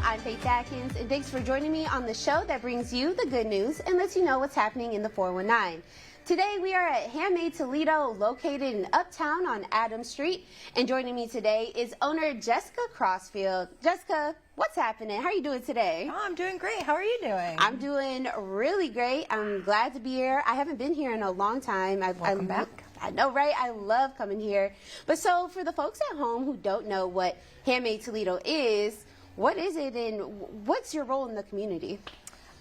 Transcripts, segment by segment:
I'm Faith Atkins, and thanks for joining me on the show that brings you the good news and lets you know what's happening in the 419. Today we are at Handmade Toledo, located in Uptown on Adams Street, and joining me today is owner Jessica Crossfield. Jessica, what's happening? How are you doing today? Oh, I'm doing great. How are you doing? I'm doing really great. I'm glad to be here. I haven't been here in a long time. Welcome back. I know, right? I love coming here. But so for the folks at home who don't know what Handmade Toledo is, what is it and what's your role in the community?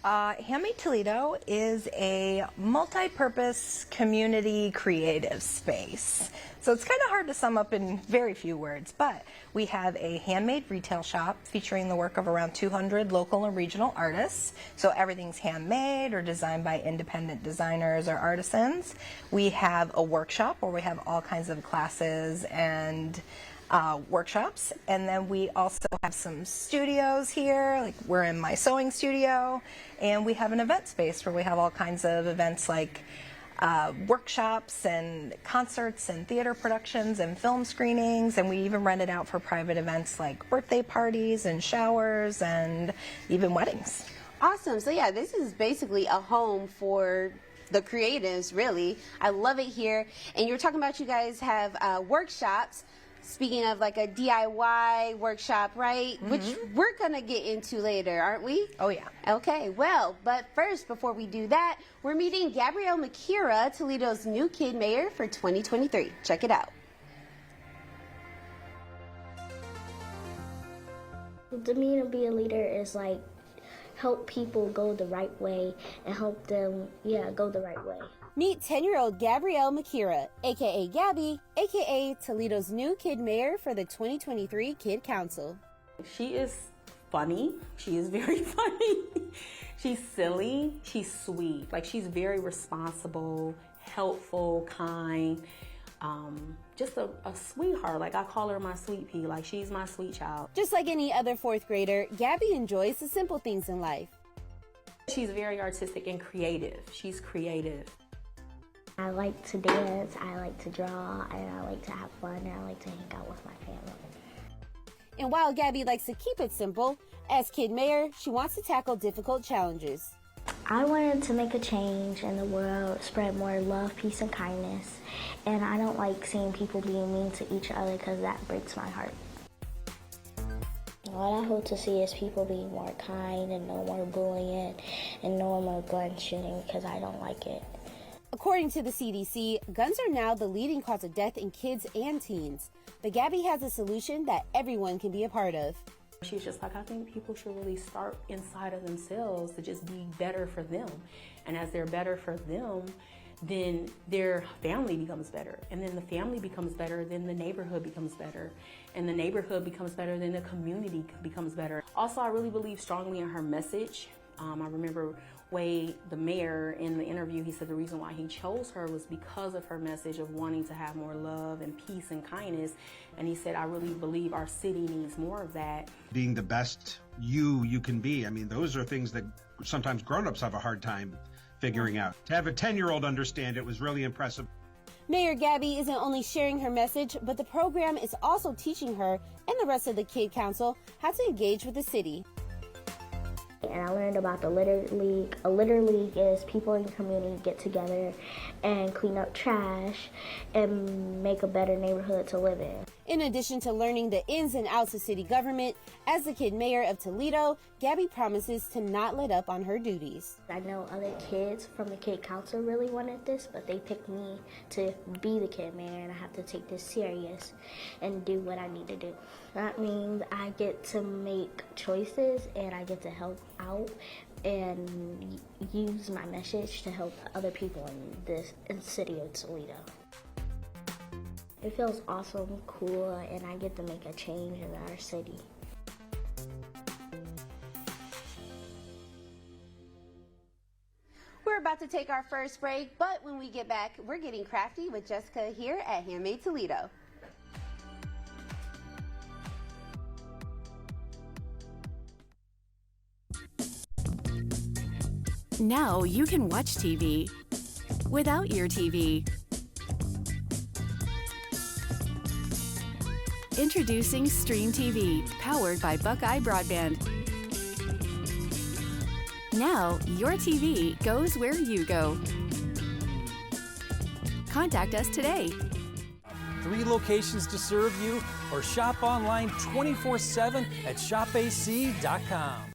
Handmade Toledo is a multi-purpose community creative space. So it's kind of hard to sum up in very few words, but we have a handmade retail shop featuring the work of around 200 local and regional artists. So everything's handmade or designed by independent designers or artisans. We have a workshop where we have all kinds of classes and workshops, and then we also have some studios here, like we're in my sewing studio, and we have an event space where we have all kinds of events like workshops and concerts and theater productions and film screenings, and we even rent it out for private events like birthday parties and showers and even weddings. Awesome. So yeah, this is basically a home for the creatives, really. I love it here. And you're talking about you guys have workshops. Speaking of like a DIY workshop, right? Mm-hmm. Which we're going to get into later, aren't we? Oh, yeah. Okay, well, but first, before we do that, we're meeting Gabrielle Makira, Toledo's new kid mayor for 2023. Check it out. To me, to be a leader is like help people go the right way and help them, go the right way. Meet 10-year-old Gabrielle Makira, a.k.a. Gabby, a.k.a. Toledo's new kid mayor for the 2023 Kid Council. She is funny. She is very funny. She's silly. She's sweet. Like, she's very responsible, helpful, kind, just a sweetheart. Like, I call her my sweet pea. Like, she's my sweet child. Just like any other fourth grader, Gabby enjoys the simple things in life. She's very artistic and creative. She's creative. I like to dance, I like to draw, and I like to have fun, and I like to hang out with my family. And while Gabby likes to keep it simple, as kid mayor, she wants to tackle difficult challenges. I wanted to make a change in the world, spread more love, peace, and kindness. And I don't like seeing people being mean to each other because that breaks my heart. What I hope to see is people being more kind and no more bullying and no more gun shooting because I don't like it. According to the CDC, guns are now the leading cause of death in kids and teens. But Gabby has a solution that everyone can be a part of. She's just like, I think people should really start inside of themselves to just be better for them. And as they're better for them, then their family becomes better. And then the family becomes better, then the neighborhood becomes better. And the neighborhood becomes better, then the community becomes better. Also, I really believe strongly in her message. I remember Wade, the mayor, in the interview, he said the reason why he chose her was because of her message of wanting to have more love and peace and kindness. And he said, I really believe our city needs more of that. Being the best you can be. I mean, those are things that sometimes grown-ups have a hard time figuring out. To have a 10-year-old understand it was really impressive. Mayor Gabby isn't only sharing her message, but the program is also teaching her and the rest of the Kid Council how to engage with the city. And I learned about the Litter League. A Litter League is people in the community get together and clean up trash and make a better neighborhood to live in. In addition to learning the ins and outs of city government, as the kid mayor of Toledo, Gabby promises to not let up on her duties. I know other kids from the Kid Council really wanted this, but they picked me to be the kid mayor, and I have to take this serious and do what I need to do. That means I get to make choices and I get to help out and use my message to help other people in the city of Toledo. It feels awesome, cool, and I get to make a change in our city. We're about to take our first break, but when we get back, we're getting crafty with Jessica here at Handmade Toledo. Now you can watch TV without your TV. Introducing Stream TV, powered by Buckeye Broadband. Now, your TV goes where you go. Contact us today. 3 locations to serve you, or shop online 24/7 at shopac.com.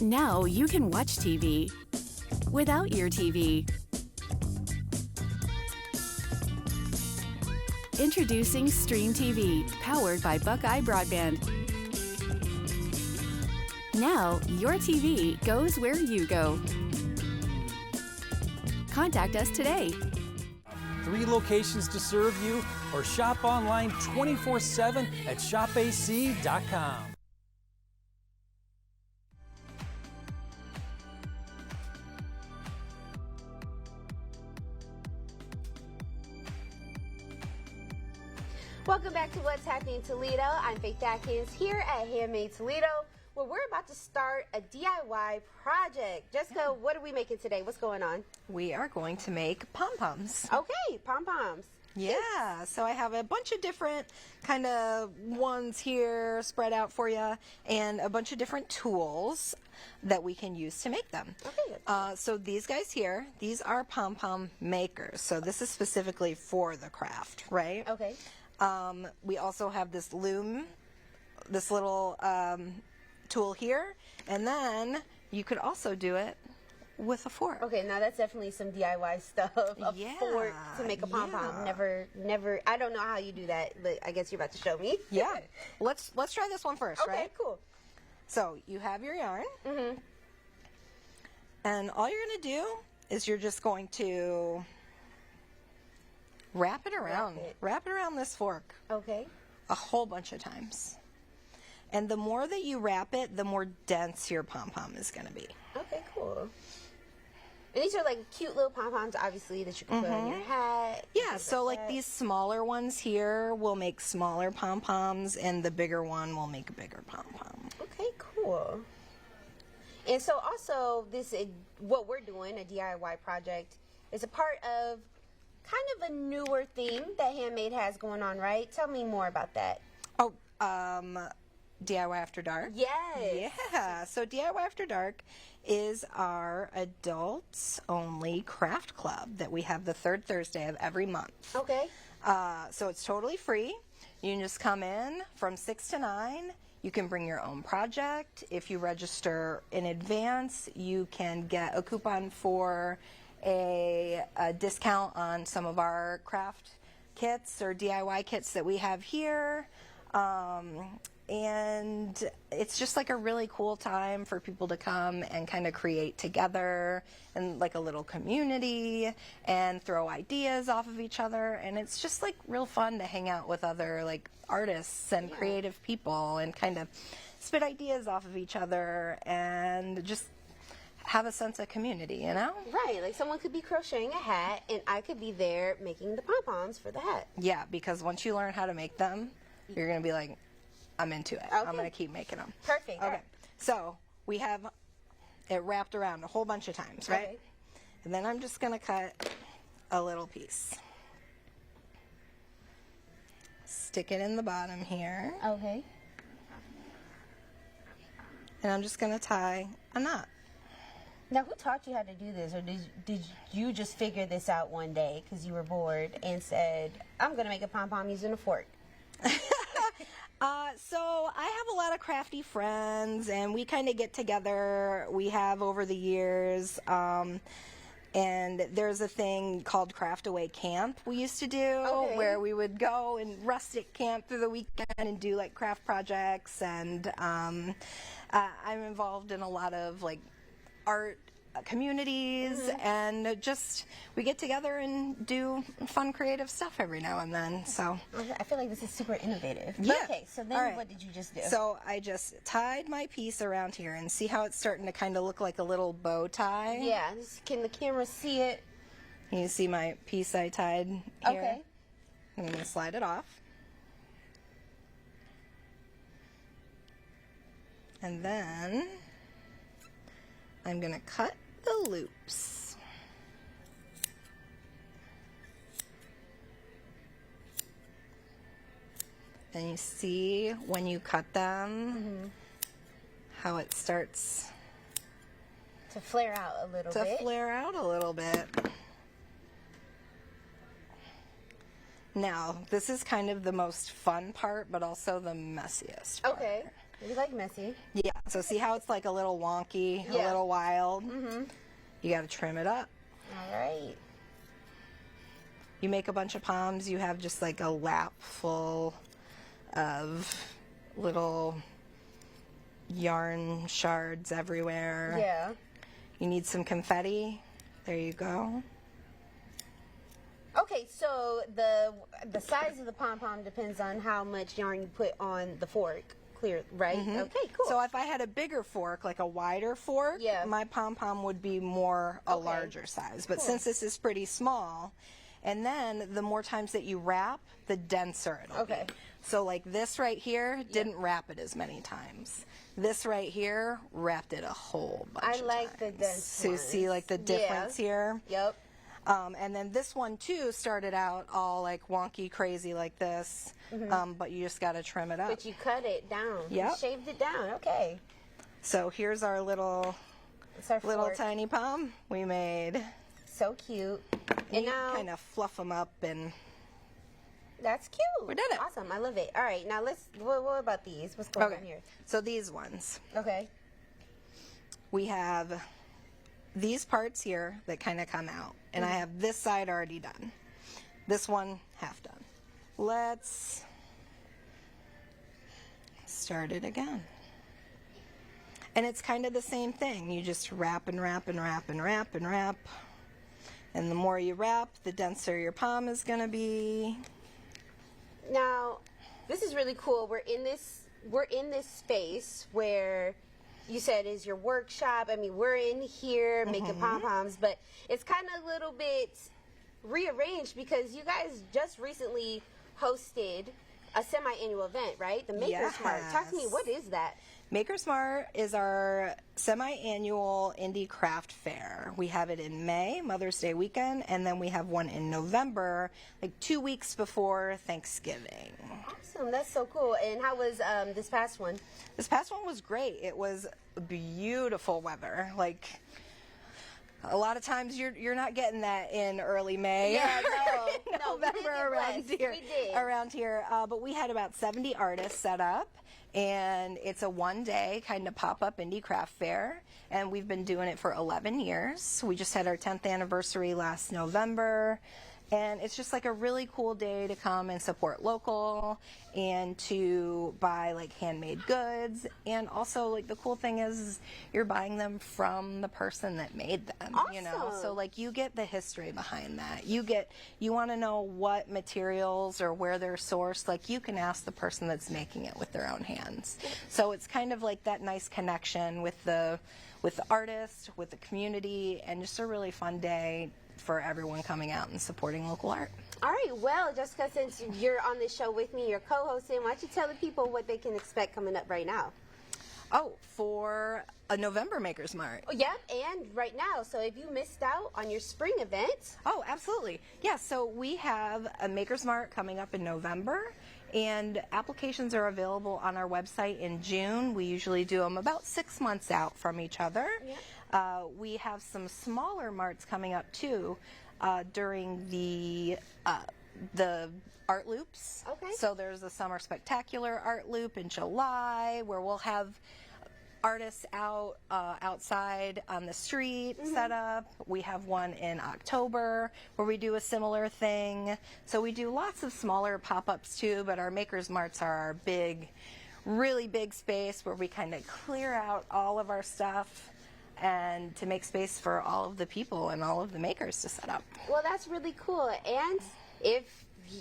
Now you can watch TV without your TV. Introducing Stream TV, powered by Buckeye Broadband. Now your TV goes where you go. Contact us today. 3 locations to serve you, or shop online 24/7 at shopac.com. Welcome back to What's Happening Toledo. I'm Faith Atkins here at Handmade Toledo, where we're about to start a DIY project. Jessica, what are we making today? What's going on? We are going to make pom-poms. Okay, pom-poms. Yeah, so I have a bunch of different kind of ones here spread out for you, and a bunch of different tools that we can use to make them. Okay. So these guys here, these are pom-pom makers. So this is specifically for the craft, right? Okay. We also have this loom, this little tool here, and then you could also do it with a fork. Okay, now that's definitely some DIY stuff. A fork to make a pom-pom. Yeah. Never, I don't know how you do that, but I guess you're about to show me. Yeah. Let's try this one first, Okay, right? cool. So you have your yarn, and all you're going to do is you're just going to wrap it around. Wrap it around this fork Okay. a whole bunch of times. And the more that you wrap it, the more dense your pom-pom is going to be. Okay, cool. And these are like cute little pom-poms, obviously, that you can put on your hat. Yeah, things so like that. these smaller ones here will make smaller pom-poms, and the bigger one will make a bigger pom-pom. Okay, cool. And so also this, what we're doing, a DIY project, is a part of kind of a newer thing that Handmade has going on, right? Tell me more about that. Oh, DIY After Dark? Yes. Yeah, so DIY After Dark is our adults-only craft club that we have the third Thursday of every month. Okay. So it's totally free. You can just come in from 6 to 9. You can bring your own project. If you register in advance, you can get a coupon for a discount on some of our craft kits or DIY kits that we have here. And it's just like a really cool time for people to come and kind of create together and like a little community and throw ideas off of each other. And it's just like real fun to hang out with other like artists and creative people and kind of spit ideas off of each other and just have a sense of community, you know? Right, like someone could be crocheting a hat and I could be there making the pom-poms for the hat. Yeah, because once you learn how to make them, you're going to be like, I'm into it. I'm going to keep making them. Perfect. Okay, so we have it wrapped around a whole bunch of times, right? Okay. And then I'm just going to cut a little piece. Stick it in the bottom here. Okay. And I'm just going to tie a knot. Now, who taught you how to do this, or did you just figure this out one day because you were bored and said, I'm going to make a pom-pom using a fork? So I have a lot of crafty friends, and we kind of get together. We have over the years, and there's a thing called Craft Away Camp we used to do, where we would go and rustic camp through the weekend and do like craft projects. And I'm involved in a lot of like art communities, and just we get together and do fun creative stuff every now and then. So I feel like this is super innovative. yeah. Okay, so then All right. what did you just do? So I just tied my piece around here, and see how it's starting to kind of look like a little bow tie? yeah, can the camera see it? You see my piece I tied here? Okay. I'm going to slide it off. And then I'm going to cut the loops. And you see when you cut them how it starts To flare out a little to bit. flare out a little bit. Now, this is kind of the most fun part, but also the messiest part. Okay. We like messy. Yeah, so see how it's like a little wonky, a Yeah. little wild? You got to trim it up. All right. You make a bunch of palms, you have just like a lap full of little yarn shards everywhere. Yeah. You need some confetti. There you go. Okay, so the size of the pom-pom depends on how much yarn you put on the fork. Clear, right? Okay, cool. So if I had a bigger fork, like a wider fork, Yeah. my pom-pom would be more a Okay. larger size. But since this is pretty small, and then the more times that you wrap, the denser it'll Okay. be. So like this right here, didn't wrap it as many times. This right here, wrapped it a whole bunch I of like the times. dense So you see ones. like the difference here? Yep. And then this one too started out all like wonky crazy like this, but you just got to trim it up. But you cut it down. You Yep. shaved it down. Okay. So here's our little It's our fork. tiny pom we made. So cute. And And you now kind of fluff them up, and that's cute. We did it. Awesome. I love it. All right. Now what about these? What's going on here? So these ones, Okay. we have these parts here that kind of come out, and I have this side already done. This one half done. Let's start it again. And it's kind of the same thing. You just wrap and wrap and wrap and wrap and wrap. And the more you wrap, the denser your pom is going to be. Now, this is really cool. We're in this space where you said is your workshop. I mean, we're in here making pom-poms, but it's kind of a little bit rearranged because you guys just recently hosted a semi-annual event, right? The Maker's Mart. Talk to me, Yes. what is that? Maker's Mart is our semi-annual indie craft fair. We have it in May, Mother's Day weekend, and then we have one in November, like 2 weeks before Thanksgiving. Awesome, that's so cool. And how was this past one? This past one was great. It was beautiful weather. Like, a lot of times you're not getting that in early May. Yeah, or no, we did November get around blessed. here. We did. Around here, but we had about 70 artists set up. And it's a one-day kind of pop-up indie craft fair, and we've been doing it for 11 years. We just had our 10th anniversary last November, and it's just like a really cool day to come and support local and to buy like handmade goods. And also, like, the cool thing is you're buying them from the person that made them. You know, Awesome. so like you get the history behind that. You want to know what materials or where they're sourced. Like, you can ask the person that's making it with their own hands. So it's kind of like that nice connection with the artist, with the community, and just a really fun day for everyone coming out and supporting local art. All right, well, Jessica, since you're on this show with me, you're co-hosting, why don't you tell the people what they can expect coming up right now? Oh, for a November Makers Mart. Oh, yep, and right now. So if you missed out on your spring event. Oh, absolutely. Yeah, so we have a Makers Mart coming up in November, and applications are available on our website in June. We usually do them about 6 months out from each other. Yep. We have some smaller marts coming up too during the art loops. Okay. So there's a Summer Spectacular art loop in July where we'll have artists out outside on the street set up. We have one in October where we do a similar thing. So we do lots of smaller pop-ups too, but our Makers Marts are our big, really big space where we kind of clear out all of our stuff and to make space for all of the people and all of the makers to set up. Well, that's really cool. And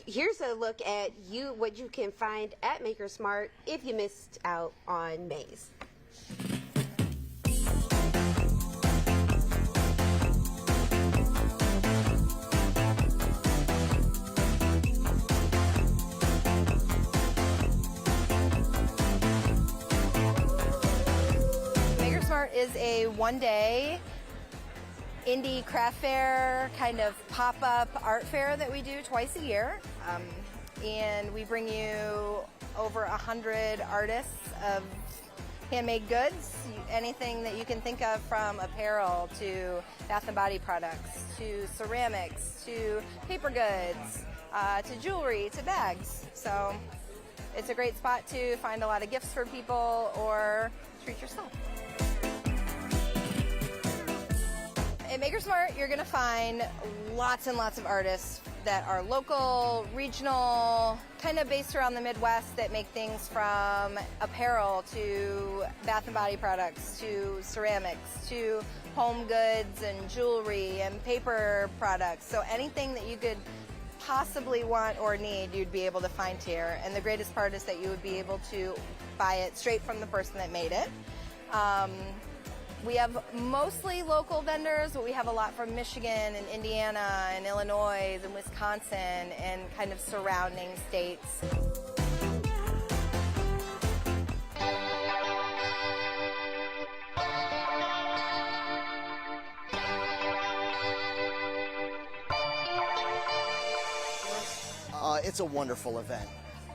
here's a look at what you can find at Makers Mart if you missed out on Maze. Makers Mart is a one-day indie craft fair, kind of pop-up art fair that we do twice a year. And we bring you over 100 artists of handmade goods, anything that you can think of, from apparel to bath and body products, to ceramics, to paper goods, to jewelry, to bags. So it's a great spot to find a lot of gifts for people or treat yourself. At Makers Mart, you're going to find lots and lots of artists that are local, regional, kind of based around the Midwest, that make things from apparel to bath and body products to ceramics to home goods and jewelry and paper products. So anything that you could possibly want or need, you'd be able to find here. And the greatest part is that you would be able to buy it straight from the person that made it. We have mostly local vendors, but we have a lot from Michigan and Indiana and Illinois and Wisconsin and kind of surrounding states. It's a wonderful event.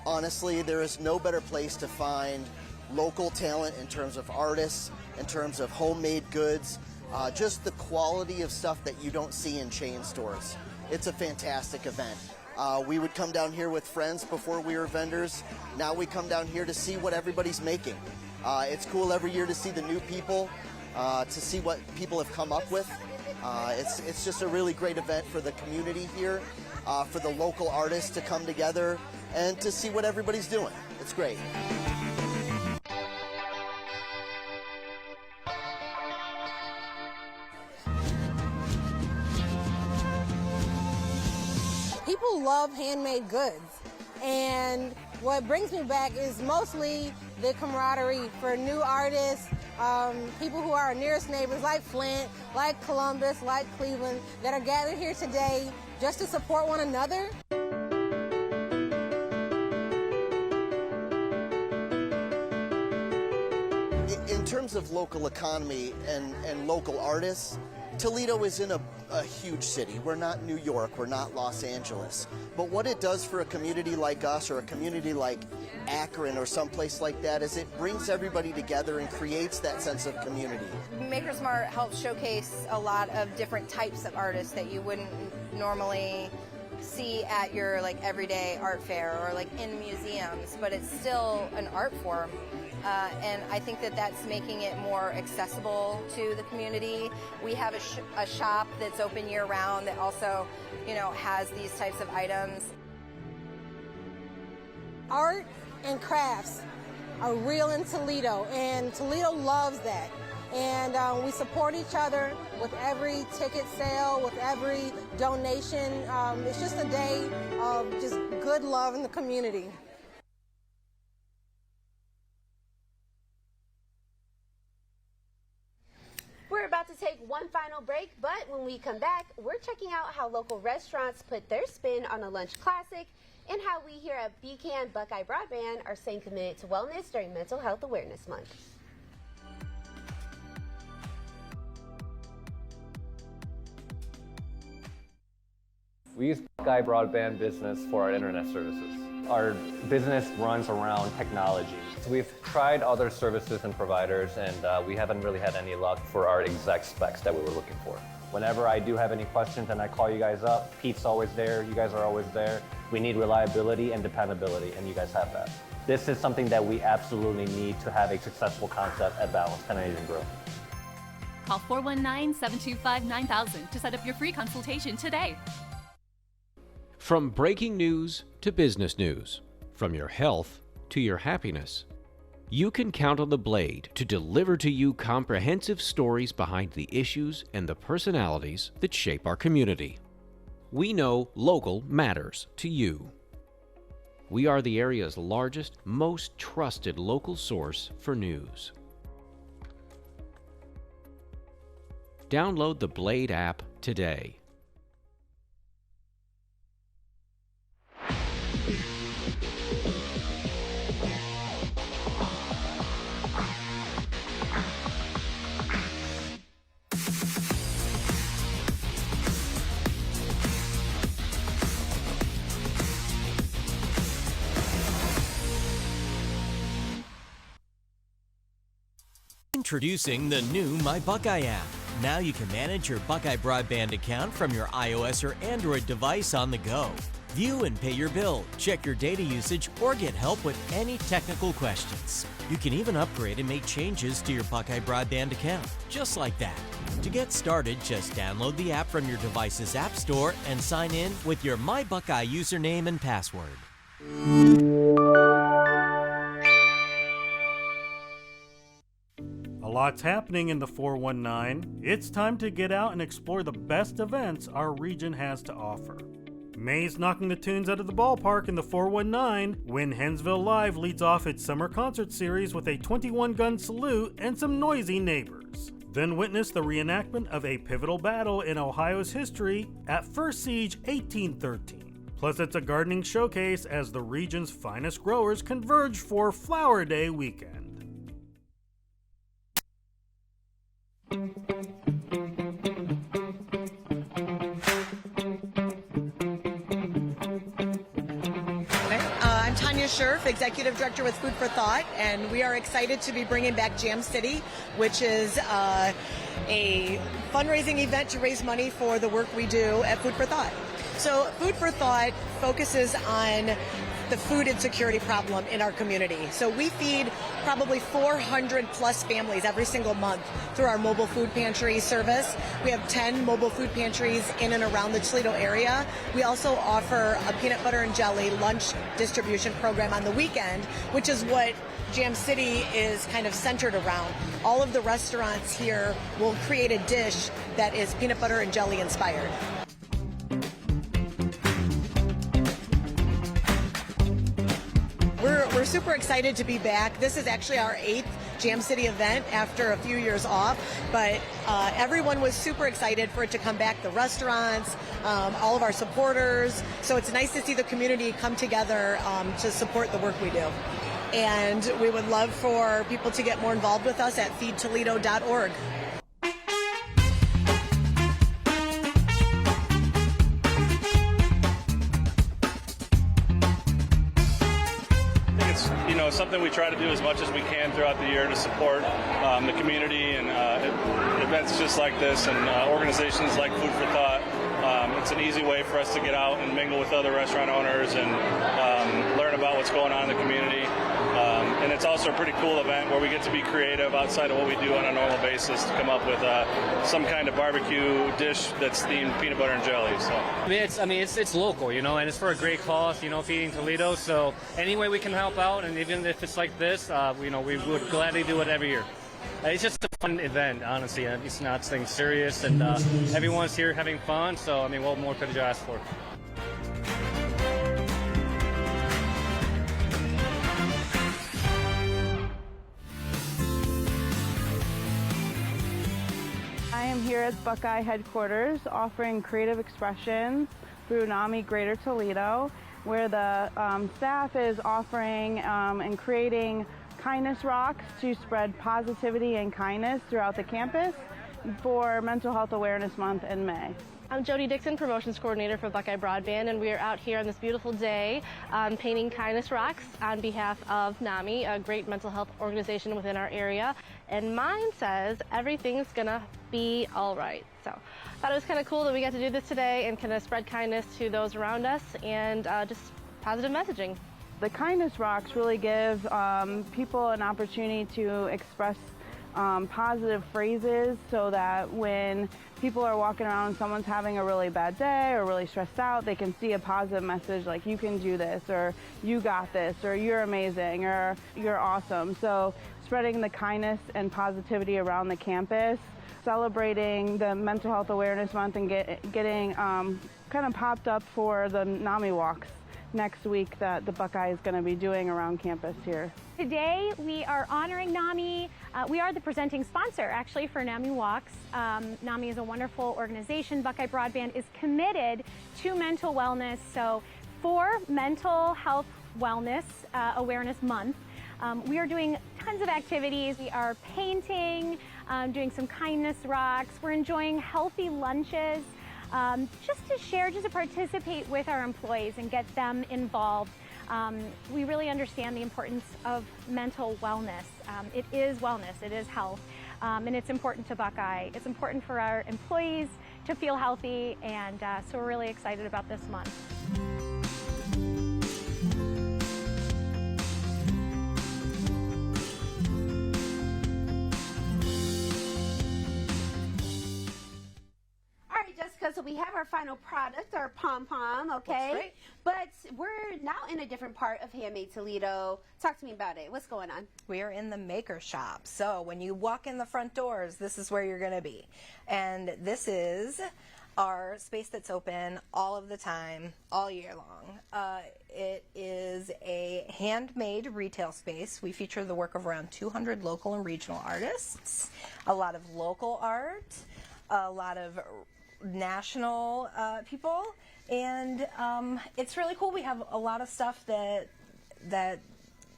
Honestly, there is no better place to find local talent in terms of artists, in terms of homemade goods, just the quality of stuff that you don't see in chain stores. It's a fantastic event. We would come down here with friends before we were vendors. Now we come down here to see what everybody's making. It's cool every year to see the new people, to see what people have come up with. It's just a really great event for the community here, for the local artists to come together and to see what everybody's doing. It's great. People love handmade goods, and what brings me back is mostly the camaraderie for new artists, people who are our nearest neighbors like Flint, like Columbus, like Cleveland, that are gathered here today just to support one another. In terms of local economy and local artists, Toledo is in a huge city. We're not New York, we're not Los Angeles. But what it does for a community like us, or a community like Akron or someplace like that, is it brings everybody together and creates that sense of community. Makers Mart helps showcase a lot of different types of artists that you wouldn't normally see at your everyday art fair or in museums, but it's still an art form. And I think that that's making it more accessible to the community. We have a shop that's open year-round that also, has these types of items. Art and crafts are real in Toledo, and Toledo loves that. And we support each other with every ticket sale, with every donation. It's just a day of just good love in the community. We're about to take one final break, but when we come back, we're checking out how local restaurants put their spin on a lunch classic and how we here at BCAN Buckeye Broadband are staying committed to wellness during Mental Health Awareness Month. We use Buckeye Broadband Business for our internet services. Our business runs around technology. So we've tried other services and providers, and we haven't really had any luck for our exact specs that we were looking for. Whenever I do have any questions and I call you guys up, Pete's always there, you guys are always there. We need reliability and dependability, and you guys have that. This is something that we absolutely need to have a successful concept at Balance Canadian Grill. Call 419-725-9000 to set up your free consultation today. From breaking news to business news, from your health to your happiness, you can count on the Blade to deliver to you comprehensive stories behind the issues and the personalities that shape our community. We know local matters to you. We are the area's largest, most trusted local source for news. Download the Blade app today. Introducing the new My Buckeye app. Now you can manage your Buckeye broadband account from your iOS or Android device on the go. View and pay your bill, check your data usage, or get help with any technical questions. You can even upgrade and make changes to your Buckeye broadband account, just like that. To get started, just download the app from your device's app store and sign in with your My Buckeye username and password. A lot's happening in the 419. It's time to get out and explore the best events our region has to offer. May's knocking the tunes out of the ballpark in the 419 when Hensville Live leads off its summer concert series with a 21-gun salute and some noisy neighbors. Then witness the reenactment of a pivotal battle in Ohio's history at First Siege 1813. Plus, it's a gardening showcase as the region's finest growers converge for Flower Day weekend. I'm Tanya Scherf, Executive Director with Food for Thought, and we are excited to be bringing back Jam City, which is a fundraising event to raise money for the work we do at Food for Thought. So Food for Thought focuses on the food insecurity problem in our community. So we feed probably 400 plus families every single month through our mobile food pantry service. We have 10 mobile food pantries in and around the Toledo area. We also offer a peanut butter and jelly lunch distribution program on the weekend, which is what Jam City is kind of centered around. All of the restaurants here will create a dish that is peanut butter and jelly inspired. We're super excited to be back. This is actually our 8th Jam City event after a few years off, but everyone was super excited for it to come back. The restaurants, all of our supporters. So it's nice to see the community come together to support the work we do. And we would love for people to get more involved with us at feedtoledo.org. Something we try to do as much as we can throughout the year to support the community and events just like this and organizations like Food for Thought. It's an easy way for us to get out and mingle with other restaurant owners and learn about what's going on in the community. And it's also a pretty cool event where we get to be creative outside of what we do on a normal basis to come up with some kind of barbecue dish that's themed peanut butter and jelly. So it's local, and it's for a great cause, feeding Toledo. So any way we can help out, and even if it's like this, we would gladly do it every year. It's just a fun event, honestly. It's not anything serious, and everyone's here having fun. So what more could you ask for? I am here at Buckeye headquarters offering creative expressions through NAMI Greater Toledo, where the staff is offering and creating kindness rocks to spread positivity and kindness throughout the campus for Mental Health Awareness Month in May. I'm Jody Dixon, Promotions Coordinator for Buckeye Broadband, and we are out here on this beautiful day painting kindness rocks on behalf of NAMI, a great mental health organization within our area. And mine says, everything's gonna be all right. So I thought it was kind of cool that we got to do this today and kind of spread kindness to those around us and just positive messaging. The kindness rocks really give people an opportunity to express positive phrases so that when people are walking around and someone's having a really bad day or really stressed out, they can see a positive message like you can do this, or you got this, or you're amazing, or you're awesome. So spreading the kindness and positivity around the campus, celebrating the Mental Health Awareness Month, and getting kind of popped up for the NAMI walks next week that the Buckeye is going to be doing around campus here. Today we are honoring NAMI. We are the presenting sponsor actually for NAMI Walks. NAMI is a wonderful organization. Buckeye Broadband is committed to mental wellness. So for Mental Health Wellness Awareness Month, we are doing tons of activities. We are painting, doing some kindness rocks. We're enjoying healthy lunches. Just to share, just to participate with our employees and get them involved. We really understand the importance of mental wellness. It is wellness, it is health, and it's important to Buckeye. It's important for our employees to feel healthy, and so we're really excited about this month. So we have our final product, our pom-pom, okay? That's right. But we're now in a different part of Handmade Toledo. Talk to me about it. What's going on? We are in the maker shop. So when you walk in the front doors, this is where you're going to be. And this is our space that's open all of the time, all year long. It is a handmade retail space. We feature the work of around 200 local and regional artists, a lot of local art, a lot of national people, and it's really cool. We have a lot of stuff that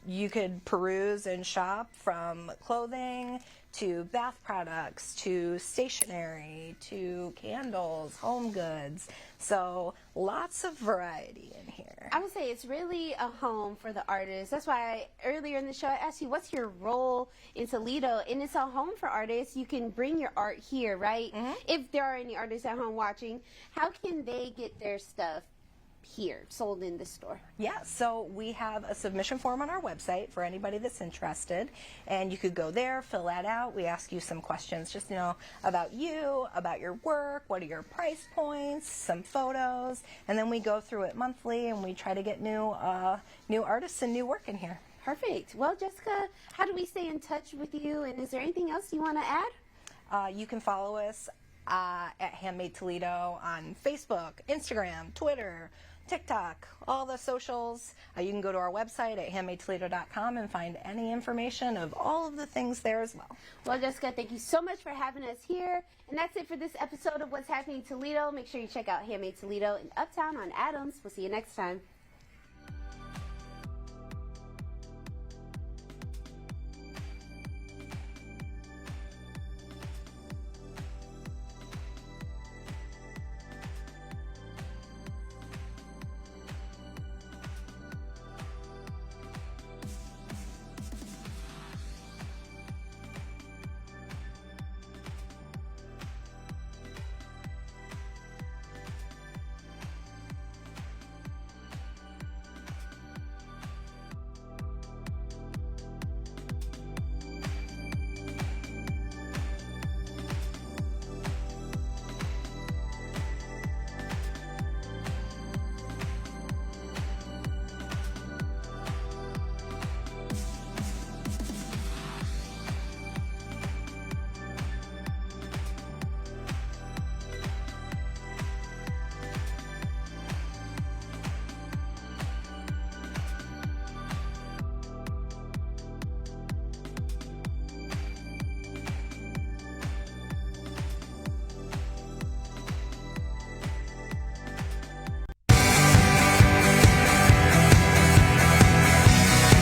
you could peruse and shop, from clothing to bath products to stationery to candles, home goods. So lots of variety in here. I would say it's really a home for the artists. That's why earlier in the show I asked you, what's your role in Toledo? And it's a home for artists. You can bring your art here, right? Mm-hmm. If there are any artists at home watching, how can they get their stuff here, sold in the store? Yeah, so we have a submission form on our website for anybody that's interested, and you could go there, fill that out. We ask you some questions, just about you, about your work, what are your price points, some photos, and then we go through it monthly and we try to get new artists and new work in here. Perfect. Well, Jessica, how do we stay in touch with you, and is there anything else you want to add? You can follow us at Handmade Toledo on Facebook, Instagram, Twitter, TikTok, all the socials. You can go to our website at handmadetoledo.com and find any information of all of the things there as well. Well, Jessica, thank you so much for having us here. And that's it for this episode of What's Happening Toledo. Make sure you check out Handmade Toledo in Uptown on Adams. We'll see you next time.